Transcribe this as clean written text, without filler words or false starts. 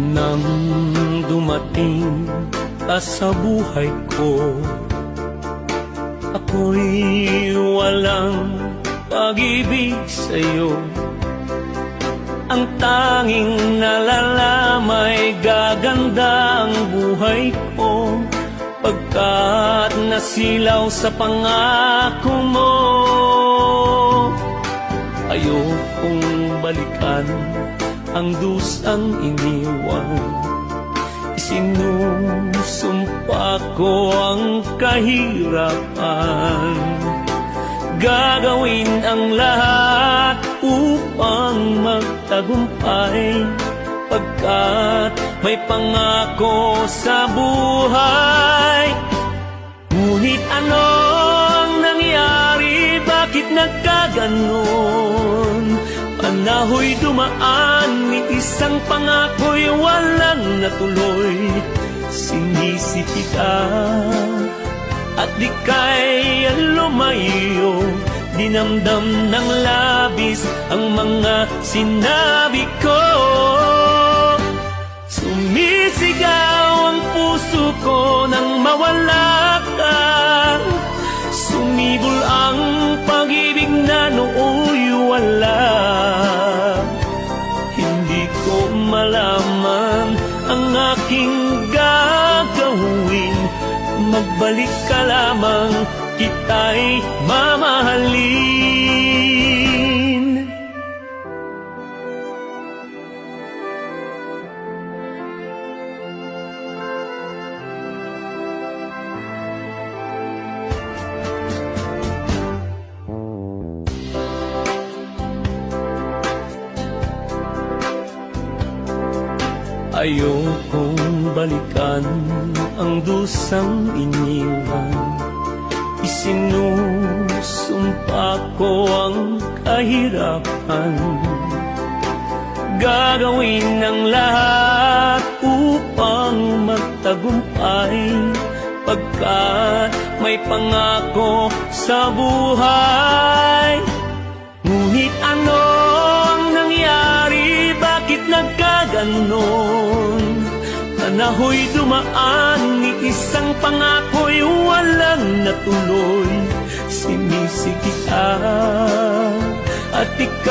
Nang dumating ka sa buhay ko, ako'y walang pag-ibig sa'yo. Ang tanging nalalamay gaganda ang buhay ko, pagkat nasilaw sa pangako mo. Ayokong balikan ang dusang iniwan, isinusumpa ko ang kahirapan. Gagawin ang lahat upang magtagumpay, pagkat may pangako sa buhay. Ngunit ano ang nangyari? Bakit nagkaganon? Panahoy dumaan, ni isang pangako'y walang natuloy. Sinisi kita at di kaya lumayo, dinamdam ng labis ang mga sinabi ko. Sumisigaw ang puso ko nang mawala ka, sumibol ang pag-ibig na nooy wala. Hindi ko malaman ang aking gagawin, magbalik ka lamang, kita'y mamahalin. Ayokong balikan ang dusang iniwan, isinusumpa ko ang kahirapan. Gagawin ang lahat upang magtagumpay, pagkat may pangako sa buhay. Ngunit ano ang nangyari? Bakit nagkaganon? Panahoy dumaan, ni isang pangako'y walang natuloy. Sinisi kita at ikaw